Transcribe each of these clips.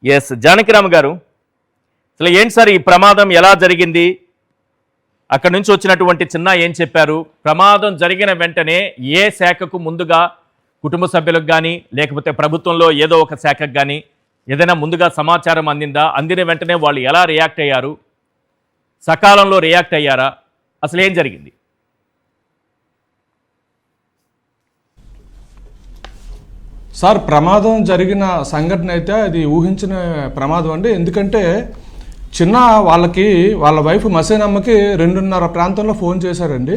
Yes Janakiram గారు, అసలు ఏంటి సార్ ఈ ప్రమాదం ఎలా జరిగింది? అక్కడి నుంచి వచ్చినటువంటి చిన్న ఏం చెప్పారు? ప్రమాదం జరిగిన వెంటనే ఏ శాఖకు ముందుగా కుటుంబ సభ్యులకు కానీ లేకపోతే ప్రభుత్వంలో ఏదో ఒక శాఖకు కానీ ఏదైనా ముందుగా సమాచారం అందిందా? అందిన వెంటనే వాళ్ళు ఎలా రియాక్ట్ అయ్యారు? సకాలంలో రియాక్ట్ అయ్యారా? అసలు ఏం జరిగింది? సార్, ప్రమాదం జరిగిన సంఘటన అయితే అది ఊహించిన ప్రమాదం అండి. ఎందుకంటే చిన్న వాళ్ళ వైఫ్ మసేనమ్మకి 2:30 ప్రాంతంలో ఫోన్ చేశారండి.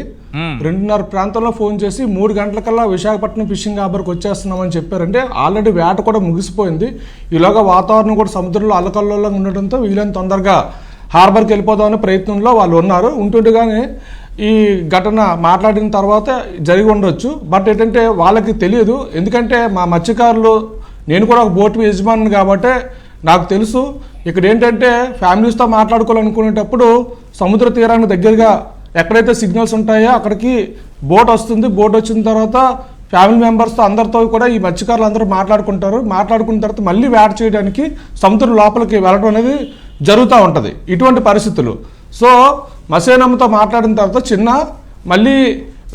2:30 ప్రాంతంలో ఫోన్ చేసి 3 గంటలకల్లా విశాఖపట్నం ఫిషింగ్ హార్బర్కి వచ్చేస్తున్నామని చెప్పారంటే ఆల్రెడీ వేట కూడా ముగిసిపోయింది. ఈలోగా వాతావరణం కూడా సముద్రంలో అల్లకల్లోలంగా ఉండడంతో వీళ్ళని తొందరగా హార్బర్కి వెళ్ళిపోదామనే ప్రయత్నంలో వాళ్ళు ఉంటుండగానే ఈ ఘటన మాట్లాడిన తర్వాత జరిగి ఉండొచ్చు. బట్ ఏంటంటే వాళ్ళకి తెలియదు. ఎందుకంటే మా మత్స్యకారులు, నేను కూడా ఒక బోట్ యజమాని కాబట్టి నాకు తెలుసు. ఇక్కడ ఏంటంటే ఫ్యామిలీస్తో మాట్లాడుకోవాలనుకునేటప్పుడు సముద్ర తీరానికి దగ్గరగా ఎక్కడైతే సిగ్నల్స్ ఉంటాయో అక్కడికి బోట్ వస్తుంది. బోట్ వచ్చిన తర్వాత ఫ్యామిలీ మెంబర్స్తో అందరితో కూడా ఈ మత్స్యకారులు అందరూ మాట్లాడుకుంటారు. మాట్లాడుకున్న తర్వాత మళ్ళీ వేట చేయడానికి సముద్రం లోపలికి వెళ్ళడం అనేది జరుగుతూ ఉంటుంది ఇటువంటి పరిస్థితులు. సో మసేనమ్మతో మాట్లాడిన తర్వాత చిన్న మళ్ళీ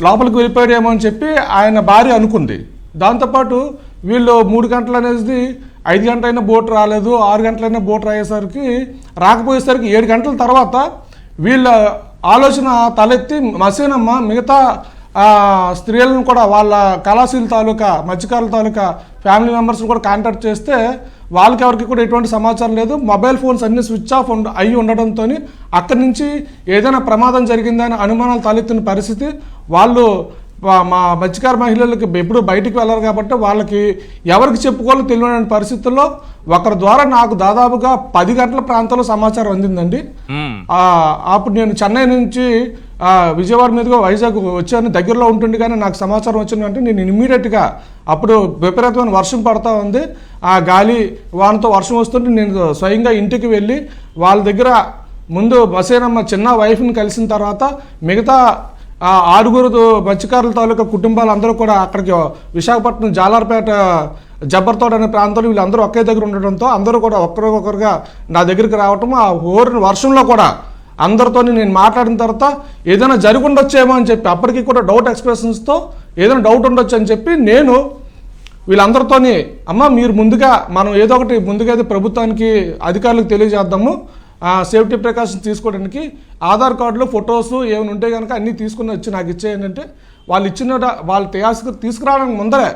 లోపలికి వెళ్ళిపోయాడేమో అని చెప్పి ఆయన భార్య అనుకుంది. దాంతోపాటు వీళ్ళు 3 గంటలు అనేది 5 గంటలైనా బోట్ రాలేదు, 6 గంటలైనా బోట్ రాకపోయేసరికి 7 గంటల తర్వాత వీళ్ళ ఆలోచన తలెత్తి మసేనమ్మ మిగతా స్త్రీలను కూడా వాళ్ళ కళాశీల తాలూకా మత్స్యకారుల తాలూకా ఫ్యామిలీ మెంబర్స్ని కూడా కాంటాక్ట్ చేస్తే వాళ్ళకి ఎవరికి కూడా ఎటువంటి సమాచారం లేదు. మొబైల్ ఫోన్స్ అన్ని స్విచ్ ఆఫ్ అయ్యి ఉండడంతో అక్కడి నుంచి ఏదైనా ప్రమాదం జరిగిందని అనుమానాలు తలెత్తిన పరిస్థితి. వాళ్ళు మా మత్స్యకార మహిళలకి ఎప్పుడు బయటికి వెళ్ళరు కాబట్టి వాళ్ళకి ఎవరికి చెప్పుకోవాలో తెలియని పరిస్థితుల్లో ఒకరి ద్వారా నాకు దాదాపుగా 10 గంటల ప్రాంతంలో సమాచారం అందిందండి. అప్పుడు నేను చెన్నై నుంచి విజయవాడ మీదుగా వైజాగ్ వచ్చాను. దగ్గరలో ఉంటుంది కానీ నాకు సమాచారం వచ్చిందంటే నేను ఇమ్మీడియట్గా అప్పుడు విపరీతమైన వర్షం పడుతూ ఉంది. ఆ గాలి వానతో వర్షం వస్తుంటే నేను స్వయంగా ఇంటికి వెళ్ళి వాళ్ళ దగ్గర ముందు మసేనమ్మ చిన్న వైఫ్ని కలిసిన తర్వాత మిగతా 6 మత్స్యకారుల తాలూకా కుటుంబాలు అందరూ కూడా అక్కడికి విశాఖపట్నం జాలార్పేట జబ్బర్తోడ్ అనే ప్రాంతంలో వీళ్ళందరూ ఒకే దగ్గర ఉండడంతో అందరూ కూడా ఒక్కరికొకరుగా నా దగ్గరికి రావటం, ఆ వర్షంలో కూడా అందరితో నేను మాట్లాడిన తర్వాత ఏదైనా జరిగి ఉండొచ్చేమో అని చెప్పి అప్పటికి కూడా డౌట్ ఎక్స్ప్రెషన్స్తో ఏదైనా డౌట్ ఉండొచ్చు అని చెప్పి నేను వీళ్ళందరితోని అమ్మ మీరు మనం ఏదో ఒకటి ముందుగా ప్రభుత్వానికి అధికారులకు తెలియజేద్దాము, సేఫ్టీ ప్రికాషన్స్ తీసుకోవడానికి ఆధార్ కార్డులో ఫొటోస్ ఏమైనా ఉంటే కనుక అన్నీ తీసుకుని వచ్చి నాకు ఇచ్చేయంటే వాళ్ళు వాళ్ళు తీసుకురావడానికి ముందరే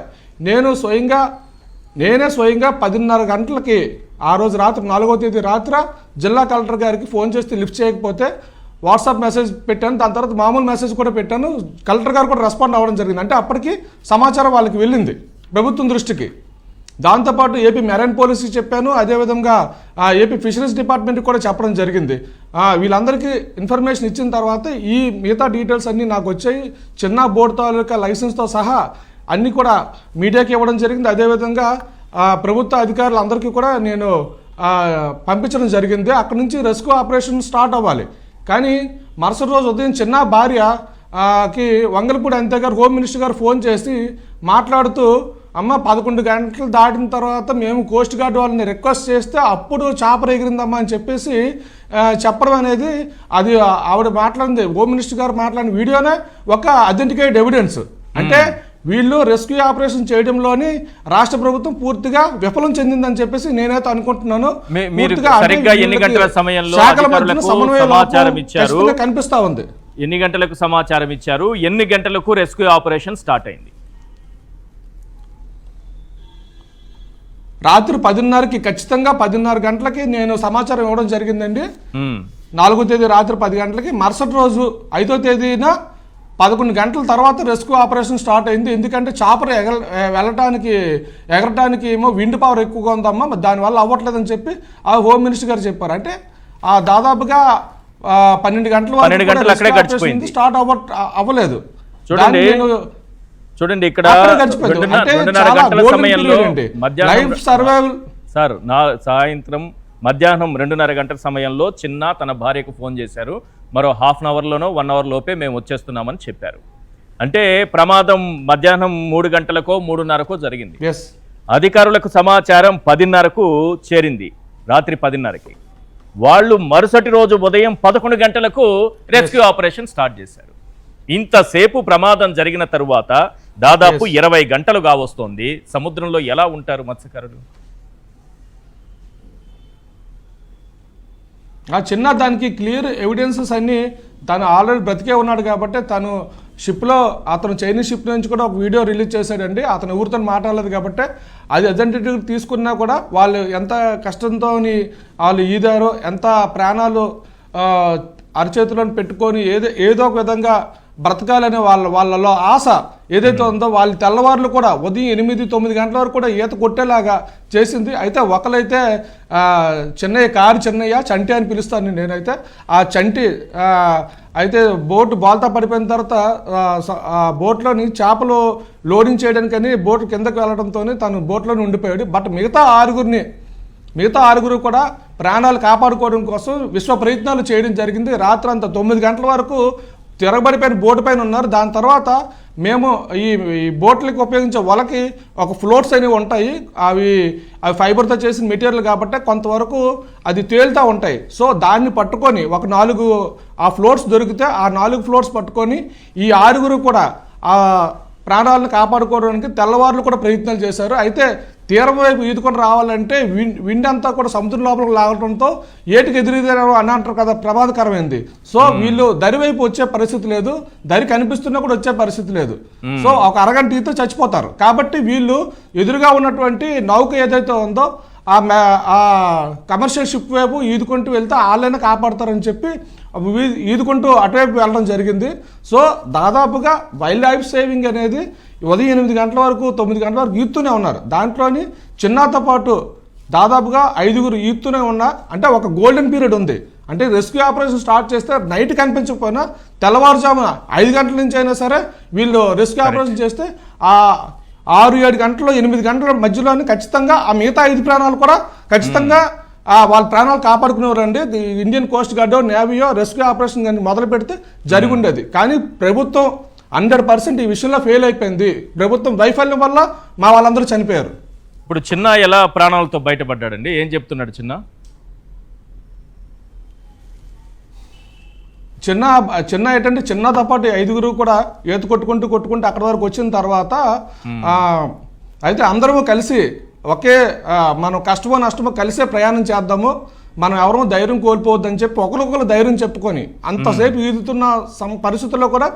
నేనే స్వయంగా 10:30 గంటలకి ఆ రోజు రాత్రి 4వ తేదీ రాత్రి జిల్లా కలెక్టర్ గారికి ఫోన్ చేస్తే లిఫ్ట్ చేయకపోతే వాట్సాప్ మెసేజ్ పెట్టాను. దాని తర్వాత మామూలు మెసేజ్ కూడా పెట్టాను. కలెక్టర్ గారు కూడా రెస్పాండ్ అవ్వడం జరిగింది. అంటే అప్పటికి సమాచారం వాళ్ళకి వెళ్ళింది ప్రభుత్వం దృష్టికి. దాంతోపాటు ఏపీ మెరైన్ పోలీస్కి చెప్పాను, అదేవిధంగా ఏపీ ఫిషరీస్ డిపార్ట్మెంట్కి కూడా చెప్పడం జరిగింది. వీళ్ళందరికీ ఇన్ఫర్మేషన్ ఇచ్చిన తర్వాత ఈ మిగతా డీటెయిల్స్ అన్నీ నాకు వచ్చాయి. చిన్న బోర్డు తాలూకా లైసెన్స్తో సహా అన్నీ కూడా మీడియాకి ఇవ్వడం జరిగింది. అదేవిధంగా ప్రభుత్వ అధికారులందరికీ కూడా నేను పంపించడం జరిగింది. అక్కడి నుంచి రెస్క్యూ ఆపరేషన్ స్టార్ట్ అవ్వాలి. కానీ మరుసటి రోజు ఉదయం చిన్న భార్యకి వంగలపూడి అంతే గారు హోమ్ మినిస్టర్ గారు ఫోన్ చేసి మాట్లాడుతూ అమ్మ 11 గంటలు దాటిన తర్వాత మేము కోస్ట్ గార్డ్ వాళ్ళని రిక్వెస్ట్ చేస్తే అప్పుడు చేప ఎగిరిందమ్మా అని చెప్పేసి చెప్పడం అనేది అది ఆవిడ మాట్లాడింది. హోమ్ మినిస్టర్ గారు మాట్లాడిన వీడియోనే ఒక అథెంటికేట్ ఎవిడెన్స్. అంటే వీళ్ళు రెస్క్యూ ఆపరేషన్ చేయడంలోని రాష్ట్ర ప్రభుత్వం పూర్తిగా విఫలం చెందిందని చెప్పేసి నేనైతే అనుకుంటున్నాను. కనిపిస్తా ఉంది. ఎన్ని గంటలకు సమాచారం ఇచ్చారు? ఎన్ని గంటలకు రెస్క్యూ ఆపరేషన్ స్టార్ట్ అయింది? రాత్రి 10:30కి ఖచ్చితంగా 10:30 గంటలకి నేను సమాచారం ఇవ్వడం జరిగిందండి. 4వ తేదీ రాత్రి 10 గంటలకి. మరుసటి రోజు 5వ తేదీన 11 గంటల తర్వాత రెస్క్యూ ఆపరేషన్ స్టార్ట్ అయింది. ఎందుకంటే చాపర్ ఎగరటానికి ఏమో విండ్ పవర్ ఎక్కువగా ఉందమ్మా, దానివల్ల అవ్వట్లేదని చెప్పి ఆ హోమ్ మినిస్టర్ గారు చెప్పారు. అంటే దాదాపుగా 12 గంటల వరకు స్టార్ట్ అవ్వలేదు. చూడండి ఇక్కడ సాయంత్రం మధ్యాహ్నం 2:30 గంటల సమయంలో చిన్న తన భార్యకు ఫోన్ చేశారు. మరో హాఫ్ అన్ అవర్లోనో 1 అవర్ లోపే మేము వచ్చేస్తున్నామని చెప్పారు. అంటే ప్రమాదం మధ్యాహ్నం 3 గంటలకో 3:30కో జరిగింది. అధికారులకు సమాచారం 10:30కు చేరింది. రాత్రి 10:30కి. వాళ్ళు మరుసటి రోజు ఉదయం 11 గంటలకు రెస్క్యూ ఆపరేషన్ స్టార్ట్ చేశారు. ఇంతసేపు ప్రమాదం జరిగిన తరువాత దాదాపు 20 గంటలు కావస్తోంది. సముద్రంలో ఎలా ఉంటారు మత్స్యకారులు? ఆ చిన్న దానికి క్లియర్ ఎవిడెన్సెస్ అన్నీ తను ఆల్రెడీ బ్రతికే ఉన్నాడు కాబట్టి తను షిప్లో అతను చైనీస్ షిప్ నుంచి కూడా ఒక వీడియో రిలీజ్ చేశాడండి. అతను ఊరితో మాట్లాడలేదు కాబట్టి అది అథెంటిటీ తీసుకున్నా కూడా వాళ్ళు ఎంత కష్టంతో వాళ్ళు ఈదారో, ఎంత ప్రాణాలు అరచేతులను పెట్టుకొని ఏదో ఒక విధంగా బ్రతకాలనే వాళ్ళలో ఆశ ఏదైతే ఉందో వాళ్ళు తెల్లవారులు కూడా ఉదయం 8-9 గంటల వరకు కూడా ఈత కొట్టేలాగా చేసింది. అయితే ఒకరైతే చెన్నయ్య చంటి అని పిలుస్తాను నేనైతే. ఆ చంటి అయితే బోటు బాల్తా పడిపోయిన తర్వాత బోట్లోని చేపలు లోడింగ్ చేయడానికని బోటు కిందకు వెళ్ళడంతో తను బోట్లోనే ఉండిపోయాడు. బట్ మిగతా ఆరుగురు కూడా ప్రాణాలు కాపాడుకోవడం కోసం విశ్వ ప్రయత్నాలు చేయడం జరిగింది. రాత్రంతా 9 గంటల వరకు తిరగబడిపోయిన బోటు పైన ఉన్నారు. దాని తర్వాత మేము ఈ బోట్లకి ఉపయోగించే వలకి ఒక ఫ్లోట్స్ అనేవి ఉంటాయి. అవి ఫైబర్తో చేసిన మెటీరియల్ కాబట్టి కొంతవరకు అది తేలుతూ ఉంటాయి. సో దాన్ని పట్టుకొని ఒక 4 ఆ ఫ్లోట్స్ దొరికితే ఆ 4 ఫ్లోట్స్ పట్టుకొని ఈ 6 కూడా ఆ ప్రాణాలను కాపాడుకోవడానికి తెల్లవారులు కూడా ప్రయత్నాలు చేశారు. అయితే తీరం వైపు ఈదుకొని రావాలంటే విండ్ అంతా కూడా సముద్రం లోపలికి లాగడంతో ఏటికి ఎదురుదేరో అని అంటారు కదా, ప్రమాదకరమైంది. సో వీళ్ళు దరి వైపు వచ్చే పరిస్థితి లేదు, దరి కనిపిస్తున్నా కూడా వచ్చే పరిస్థితి లేదు. సో ఒక అరగంట ఈత చచ్చిపోతారు. కాబట్టి వీళ్ళు ఎదురుగా ఉన్నటువంటి నౌక ఏదైతే ఉందో ఆ కమర్షియల్ షిప్ వైపు ఈదుకుంటూ వెళ్తే వాళ్ళైనా కాపాడతారని చెప్పి ఈదుకుంటూ అటువైపు వెళ్ళడం జరిగింది. సో దాదాపుగా వైల్డ్ లైఫ్ సేవింగ్ అనేది ఉదయం 8 గంటల వరకు 9 గంటల వరకు ఈదుతూనే ఉన్నారు. దాంట్లోని చిన్నతో పాటు దాదాపుగా 5 ఈదుతూనే ఉన్నా. అంటే ఒక గోల్డెన్ పీరియడ్ ఉంది. అంటే రెస్క్యూ ఆపరేషన్ స్టార్ట్ చేస్తే నైట్ కనిపించకపోయినా తెల్లవారుజామున 5 గంటల నుంచి అయినా సరే వీళ్ళు రెస్క్యూ ఆపరేషన్ చేస్తే ఆ 6-7 గంటలు 8 గంటల మధ్యలోనే ఖచ్చితంగా ఆ మిగతా 5 ప్రాణాలు కూడా ఖచ్చితంగా వాళ్ళ ప్రాణాలు కాపాడుకునేవారండి. ఇండియన్ కోస్ట్ గార్డో నేవీయో రెస్క్యూ ఆపరేషన్ కానీ మొదలు పెడితే జరిగి ఉండేది. కానీ ప్రభుత్వం 100% ఈ విషయంలో ఫెయిల్ అయిపోయింది. ప్రభుత్వం వైఫల్యం వల్ల మా వాళ్ళందరూ చనిపోయారు. ఇప్పుడు చిన్న ఎలా ప్రాణాలతో బయటపడ్డాడండి? ఏం చెప్తున్నాడు చిన్న ఏంటంటే చిన్నతో పాటు 5 కూడా ఈత కొట్టుకుంటూ అక్కడి వరకు వచ్చిన తర్వాత అయితే అందరము కలిసి ఒకే మనం కష్టమో నష్టమో కలిసే ప్రయాణం చేద్దాము, మనం ఎవరో ధైర్యం కోల్పోవద్దని చెప్పి ఒకరికొకరు ధైర్యం చెప్పుకొని అంతసేపు ఈదుతున్న పరిస్థితుల్లో కూడా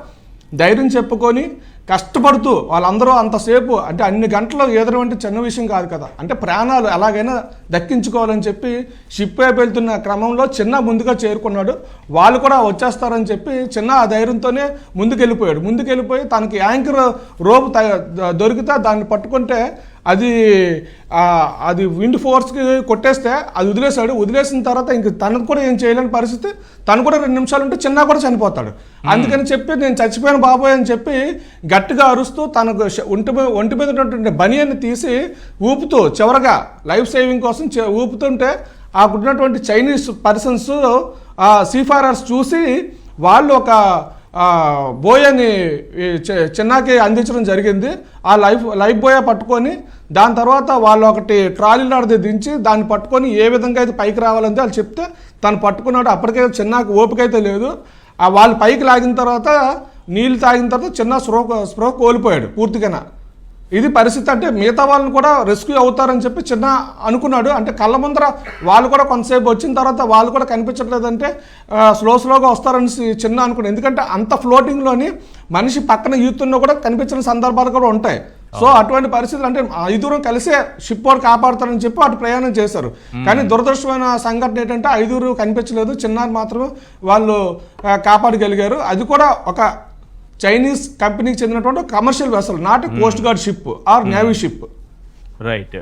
ధైర్యం చెప్పుకొని కష్టపడుతూ వాళ్ళందరూ అంతసేపు అంటే అన్ని గంటలు ఈదడం అంటే చిన్న విషయం కాదు కదా. అంటే ప్రాణాలు ఎలాగైనా దక్కించుకోవాలని చెప్పి షిప్ వైపు వెళ్తున్న క్రమంలో చిన్న ముందుగా చేరుకున్నాడు. వాళ్ళు కూడా వచ్చేస్తారని చెప్పి చిన్న ఆ ధైర్యంతోనే ముందుకెళ్ళిపోయి తనకి యాంకర్ రోప్ దొరికితే దాన్ని పట్టుకుంటే అది విండ్ ఫోర్స్కి కొట్టేస్తే అది వదిలేసిన తర్వాత ఇంక తనకు కూడా ఏం చేయలేని పరిస్థితి. తను కూడా 2 నిమిషాలు ఉంటే చిన్న కూడా చనిపోతాడు. అందుకని చెప్పి నేను చచ్చిపోయాను బాబోయ్ అని చెప్పి గట్టిగా అరుస్తూ తనకు ఒంటి మీద ఉన్నటువంటి బనియన్ని తీసి ఊపుతూ చివరగా లైఫ్ సేవింగ్ కోసం ఊపుతుంటే ఉన్నటువంటి చైనీస్ పర్సన్స్ సీఫారర్స్ చూసి వాళ్ళు ఒక బోయని చిన్నకి అందించడం జరిగింది. ఆ లైఫ్ బోయ పట్టుకొని దాని తర్వాత వాళ్ళు ఒకటి ట్రాలీలాడితే దించి దాన్ని పట్టుకొని ఏ విధంగా అయితే పైకి రావాలంటే వాళ్ళు చెప్తే తను పట్టుకున్నాడు. అప్పటికే చిన్నకి ఓపిక అయితే లేదు. వాళ్ళు పైకి లాగిన తర్వాత నీళ్ళు తాగిన తర్వాత చిన్న స్పృహ కోల్పోయాడు పూర్తిగా. ఇది పరిస్థితి. అంటే మిగతా వాళ్ళని కూడా రెస్క్యూ అవుతారని చెప్పి చిన్న అనుకున్నాడు. అంటే కళ్ళ ముందర వాళ్ళు కూడా కొంతసేపు వచ్చిన తర్వాత వాళ్ళు కూడా కనిపించట్లేదంటే స్లోగా వస్తారని చిన్న అనుకున్నాడు. ఎందుకంటే అంత ఫ్లోటింగ్లోని మనిషి పక్కన ఈతున్నా కూడా కనిపించిన సందర్భాలు కూడా ఉంటాయి. సో అటువంటి పరిస్థితులు అంటే 5 కలిసే షిప్ వాడు కాపాడుతారని చెప్పి అటు ప్రయాణం చేశారు. కానీ దురదృష్టమైన సంఘటన ఏంటంటే 5 కనిపించలేదు, చిన్న మాత్రమే వాళ్ళు కాపాడగలిగారు. అది కూడా ఒక చైనీస్ కంపెనీకి చెందినటువంటి commercial vessel, not coast guard ship or navy ship. Right.